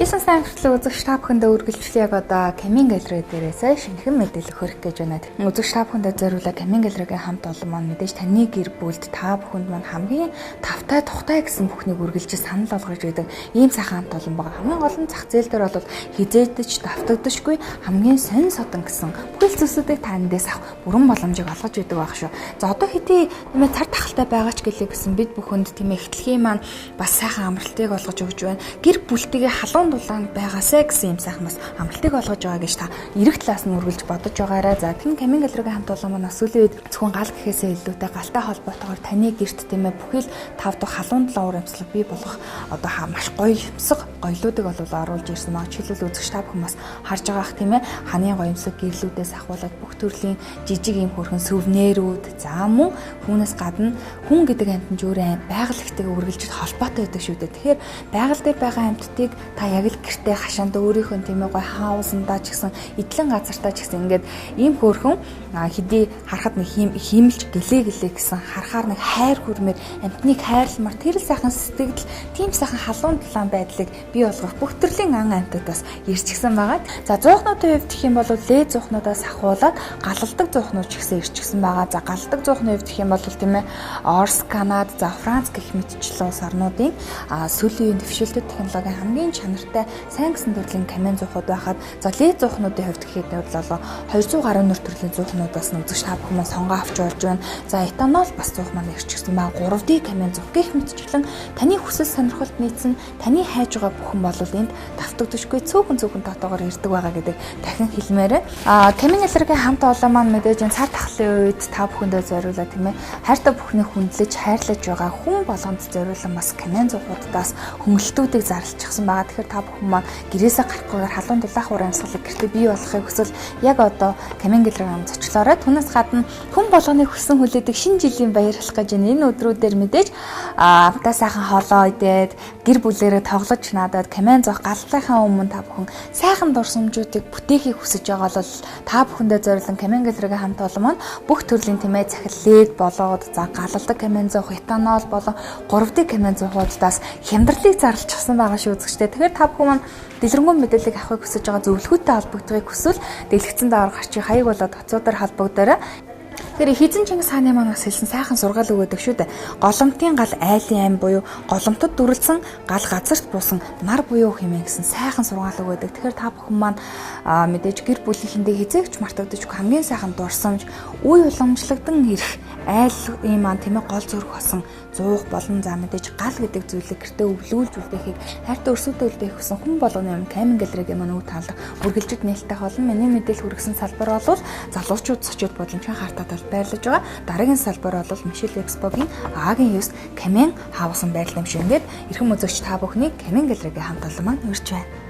Бизнес амжилтлал үзэгч та бүхэндээ үргэлжлүүлээ яг одоо Камин галерей дээрээс шинэхэн мэдээлэл хүргэх гэж байна. Үзэгч та бүхэндээ зориулаад Камин галерейгийн хамт олон маань мэдээж таны гэр бүлд та бүхэнд маань хамгийн тавтай тухтай гэсэн бүхнийг үргэлжлэж санал болгож байдаг ийм сайхан хамт олон байгаа. Хамгийн гол нь зах зээл дээр бол хизээдэж давтагдашгүй хамгийн сонь содон гэсэн бүхэл зүйлсүүдийг та эндээс авах бүрэн боломжийг олгож идэг байх шүү. За одоо хэдий нэмээ цар тахалтай байгаа ч гэлээ гэсэн бид бүхэнд тийм эхтлэхийн маань бас сайхан амралтыг олгож өгч байна. Гэр бүлтэйгээ халуун дулаан байгаасай гэсэн юм сайхан бас амралтыг олгож байгаа гэж та эрэг талаас нь үргэлж бодож байгаарай. За тийм Камин галерейгийн хамт олон маань сүүлийн үед зөвхөн гал гэхээсээ илүүтэй галтай холбоотойгоор таны гэрт тийм ээ бүхэл 5 дахь халуун дулаан урамцлаг бий болгох одоо маш гоё юмсаг гоёлуудыг бол оруулж ирсэн маа. Жишээлбэл үзэгч та бүхэн бас харж байгаах тийм ээ ханы гоёмсог гэрлүүдээс ахуулаад бүх төрлийн жижиг юм хөрхөн сүвнэрүүд за мөн түүнээс гадна хүн гэдэг амьтан жүүрэн байгаль ихтэйгээ үргэлжлэж холбоотой байдаг шүү дээ. Тэгэхээр байгаль дээр байгаа амьтдыг та яг л гэртээ хашаанд өөрийнхөө тийм ээ гой хаусандаа ч гэсэн эдлэн газартаа ч гэсэн ингээд ийм хөөрхөн хэдий харахад нэг хиймэлж гэлээ гэсэн харахаар нэг хайр хүрмээр амьтныг хайрламар тэр л сайхан сэтгэл тийм сайхан халуун талаан байдлыг бий болгох бүх төрлийн ан амьтдаас ирчихсэн байгаа. За зуухнуудын хувьд гэх юм бол лээ зуухнуудаас ахуулаад галалдаг зуухнууд ч гэсэн ирчихсэн байгаа. За галалдаг зуухны хувьд гэх юм бол тийм ээ Орос, Канада, за Франц гэх мэтчлэн улс орнуудын сүүлийн дэвшилтэд технологийн хамгийн чанартай сайн гэсэн төрлийн камин зуухуд байхад за лээ зуухнуудын хувьд гэхэд бол 200 гаруй нэр төрлийн зуухнуудаас нь үзэгч та бүхэн сонгоо авч болж байна. За этанол бас зуух маань ирчихсэн байгаа. 3D камин зуух гэх мэтчлэн таны хүсэл сонирхолд нийцсэн таны хайж байгаа бүхэн бол энд давтагдашгүй цөөхөн тоотоогоор ирдэг байгаа гэдэг дахин хэлмээр. Камин галерейгийн хамт олон маань мэдээж энэ цар тахлын үед та бүхэндээ зориулаад тийм ээ хайртай бүхнийг хүндлэж хайрлаж байгаа хүн болгонд зориулсан бас камин зуухуудаас хөнгөлтүүдийг зарлчихсан байгаа. Тэгэхээр та бүхэн маань гэрээсээ гарахгүйгээр халуун дулаах урамсгалыг гэртээ бий болгохыг хүсвэл яг одоо Камин галерейг зочлоорой. Түүнээс гадна хүн болгоны хүссэн хүлээдэг шинэ жилийн баярлах гэж энэ өдрүүдээр мэдээж амтаа сайхан хоолоо идээд гэр бүлээрээ тоглож надад камин зоох галтлынхаа өмнө та бүхэн сайхан дурсамжуудыг бүтээхийг хүсэж байгаа бол та бүхэндээ зориулсан Камин галерейгийн хамт олон маань бүх төрлийн тэмээ захил лед болоод за галалдаг камин зоох этанол болон 3D камин зоохуудаас хямдралыг зарлчихсан байгаа шүү үзэгчтэй. Тэгэхээр та бүхэн маань дэлгэрэнгүй мэдээллийг авахыг хүсэж байгаа зөвлөхөөтэй холбогдохыг хүсвэл дэлгэцэн доор гарчиг хаяг болоод тоцоодоор холбогдорой. Тэр Хизэн Чингис хааны маань бас хэлсэн сайхан сургаал өгööдөг шүү дээ. Голомтын гал айлын ам буюу голомтод дүрлсэн гал газарт буусан нар буюу хэмээн гэсэн сайхан сургаал өгööдөг. Тэгэхээр та бүхэн маань мэдээж гэр бүлийнхэндээ хизээгч мартагдаж хамгийн сайхан дурсамж үе уламжлагдан ирэх айл ийм маань тийм ээ гол зүрх хосон зуух болон за мэдээж гал гэдэг зүйлийг гэртээ өвлүүлж үлдэхийг хайртай өрсөлдөө үлдээх гэсэн хүн болгоны юм Камин галерейгийн маань үг таалаг үргэлжид нээлттэй холон миний мэдээлэл хүргэсэн салбар бол залуучууд зочид бодломжийн хартад байрлаж байгаа. Дараагийн салбар бол Мишель Экспогийн Агийн 9 Камин хавсан байрлал юм шиг ингээд эрхэм үзэгч та бүхнийг Камин галерейгийн хамт олон маань урьж байна.